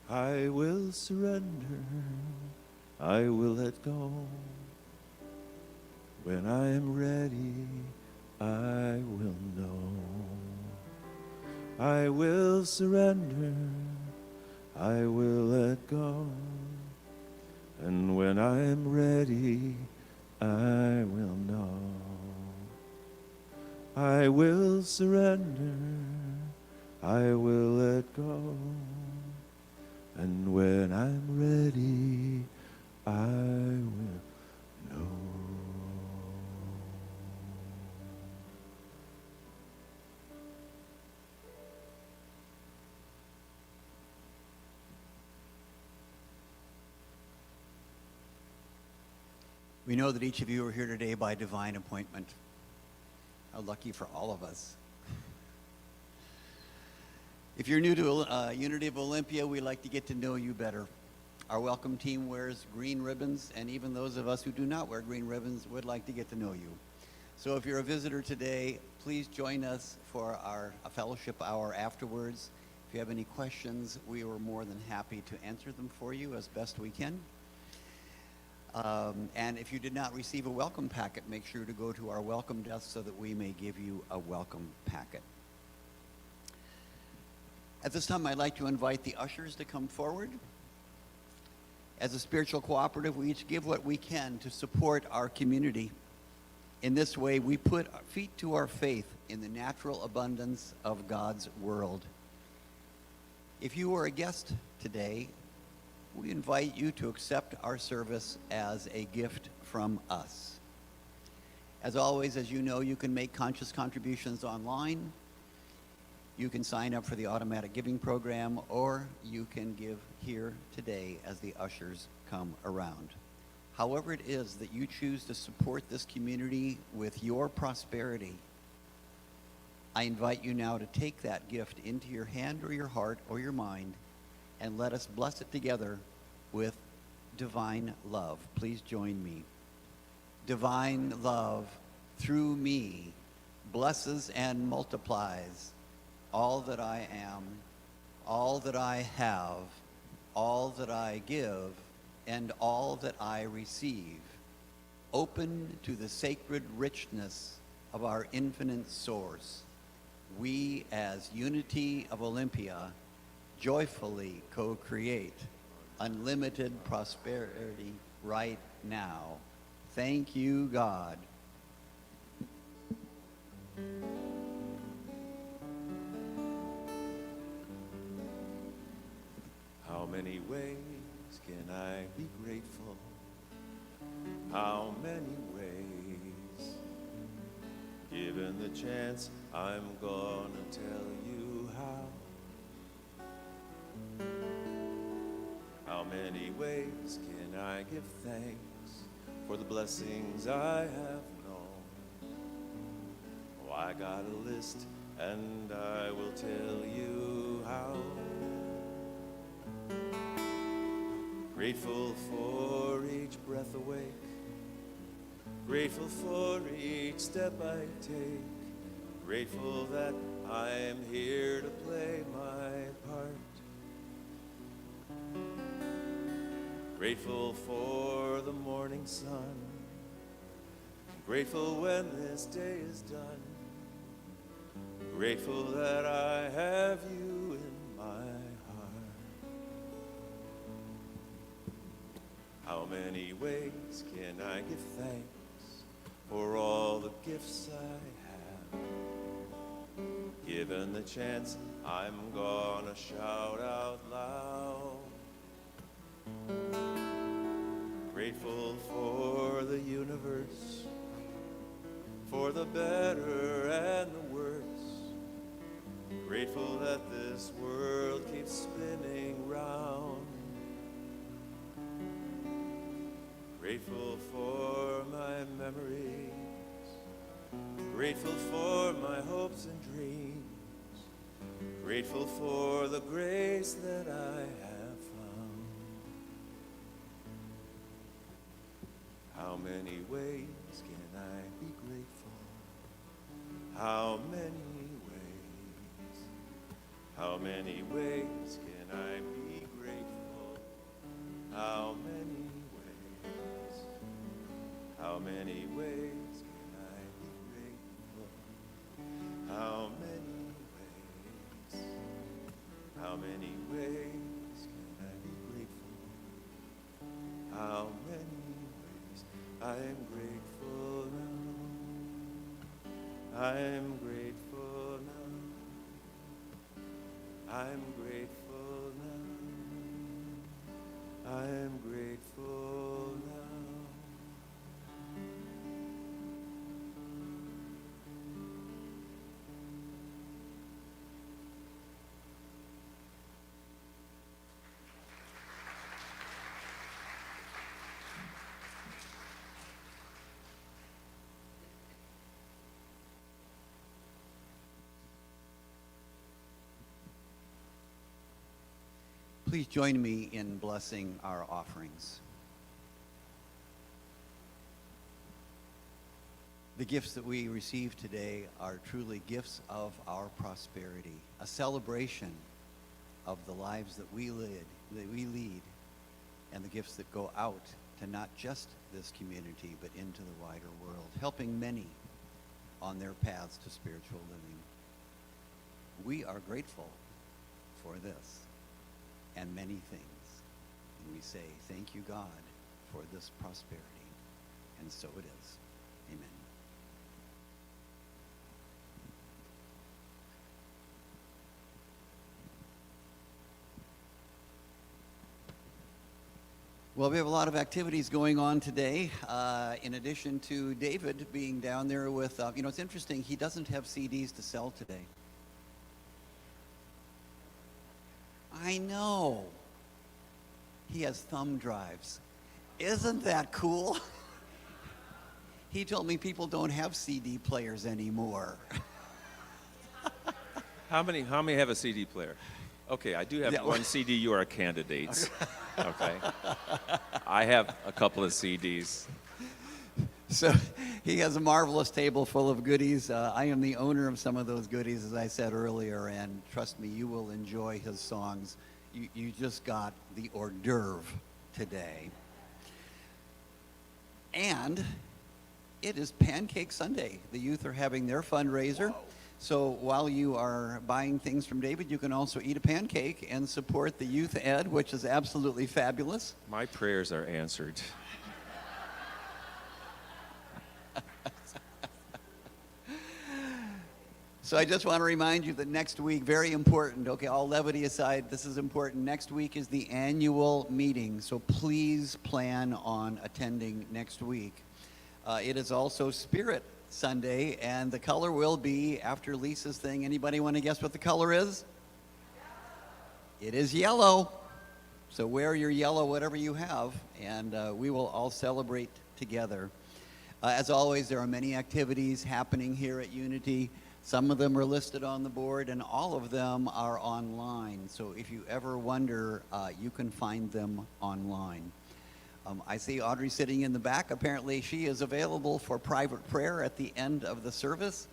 I will surrender, I will let go. When I am ready, I will know. I will surrender, I will let go. And when I am ready, I will know. I will surrender, I will let go. And when I'm ready, I will know. We know that each of you are here today by divine appointment. How lucky for all of us. If you're new to Unity of Olympia, we'd like to get to know you better. Our welcome team wears green ribbons, and even those of us who do not wear green ribbons would like to get to know you. So if you're a visitor today, please join us for a fellowship hour afterwards. If you have any questions, we are more than happy to answer them for you as best we can. And if you did not receive a welcome packet, make sure to go to our welcome desk so that we may give you a welcome packet. At this time, I'd like to invite the ushers to come forward. As a spiritual cooperative, we each give what we can to support our community. In this way, we put our feet to our faith in the natural abundance of God's world. If you are a guest today, we invite you to accept our service as a gift from us. As always, as you know, you can make conscious contributions online. You can sign up for the automatic giving program, or you can give here today as the ushers come around. However it is that you choose to support this community with your prosperity, I invite you now to take that gift into your hand or your heart or your mind and let us bless it together with divine love. Please join me. Divine love through me blesses and multiplies all that I am, all that I have, all that I give, and all that I receive, open to the sacred richness of our infinite source. We, as Unity of Olympia, joyfully co-create unlimited prosperity right now. Thank you, God. How many ways can I be grateful? How many ways? Given the chance, I'm gonna tell you how. How many ways can I give thanks for the blessings I have known? Oh, I got a list and I will tell you how. Grateful for each breath awake, grateful for each step I take, grateful that I am here to play my part. Grateful for the morning sun, grateful when this day is done, grateful that I have you in my heart. How many ways can I give thanks for all the gifts I have? Given the chance, I'm gonna shout out loud. Grateful for the universe, for the better and the worse. Grateful that this world keeps spinning round. Grateful for my memories, grateful for my hopes and dreams, grateful for the grace that I have found. How many ways can I be grateful? How many ways? How many ways can I be grateful? How many ways? How many ways can I be grateful? How many ways? How many ways can I be grateful? How many ways? I am grateful now. I am grateful now. I am grateful now. I am grateful now. Please join me in blessing our offerings. The gifts that we receive today are truly gifts of our prosperity, a celebration of the lives that we lead, and the gifts that go out to not just this community, but into the wider world, helping many on their paths to spiritual living. We are grateful for this and many things. And we say, thank you, God, for this prosperity. And so it is. Amen. Well, we have a lot of activities going on today. In addition to David being down there with, it's interesting, he doesn't have CDs to sell today. I know. He has thumb drives. Isn't that cool? He told me people don't have CD players anymore. How many have a CD player? Okay, I do have Yeah. one CD, You Are Candidates. Okay. I have a couple of CDs. So he has a marvelous table full of goodies. I am the owner of some of those goodies, as I said earlier, and trust me, you will enjoy his songs. You just got the hors d'oeuvre today. And it is Pancake Sunday. The youth are having their fundraiser. So while you are buying things from David, you can also eat a pancake and support the youth ed, which is absolutely fabulous. My prayers are answered. So I just want to remind you that next week, very important, okay, all levity aside, this is important. Next week is the annual meeting, so please plan on attending next week. It is also Spirit Sunday, and the color will be, after Lisa's thing, anybody want to guess what the color is? It is yellow. So wear your yellow, whatever you have, and we will all celebrate together. As always, there are many activities happening here at Unity. Some of them are listed on the board, and all of them are online. So if you ever wonder, you can find them online. I see Audrey sitting in the back. Apparently, she is available for private prayer at the end of the service.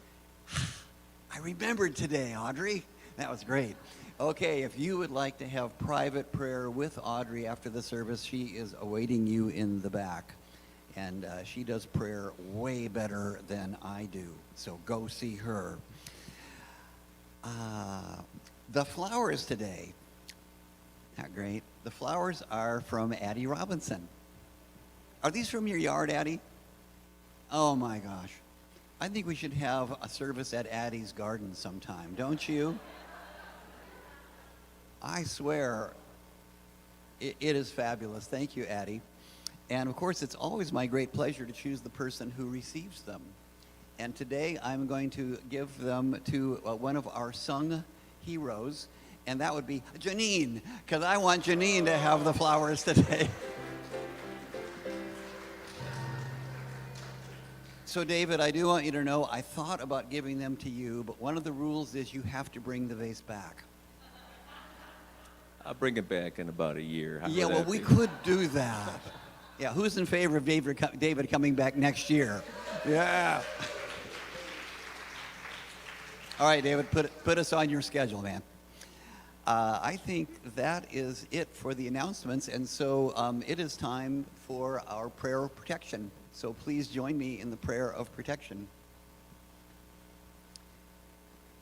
I remembered today, Audrey. That was great. Okay, if you would like to have private prayer with Audrey after the service, she is awaiting you in the back. And she does prayer way better than I do. So go see her. The flowers today. Not great. The flowers are from Addie Robinson. Are these from your yard, Addie? Oh my gosh. I think we should have a service at Addie's garden sometime, don't you? I swear, it is fabulous. Thank you, Addie. And of course, it's always my great pleasure to choose the person who receives them. And today I'm going to give them to one of our sung heroes, and that would be Janine, because I want Janine to have the flowers today. So David, I do want you to know I thought about giving them to you, but one of the rules is you have to bring the vase back. I'll bring it back in about a year. How Yeah, would well, that we be? could do that. Yeah, who's in favor of David coming back next year? Yeah. All right, David, put us on your schedule, man. I think that is it for the announcements, and so it is time for our prayer of protection. So please join me in the prayer of protection.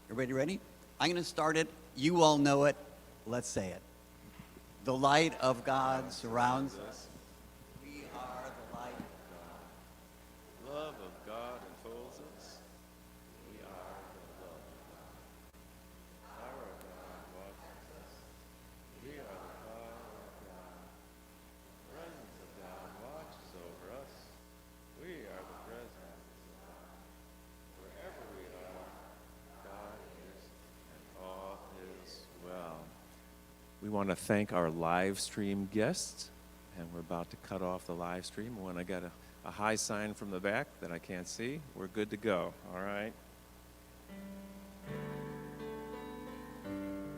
Everybody ready? I'm going to start it. You all know it. Let's say it. The light of God surrounds us. We are the light of God. Love of God enfolds us. We are the love of God. Power of God watches us. We are the power of God. Presence of God watches over us. We are the presence of God. Wherever we are, God is, and all is well. We want to thank our live stream guests, and we're about to cut off the live stream. When I got a high sign from the back that I can't see, we're good to go. All right.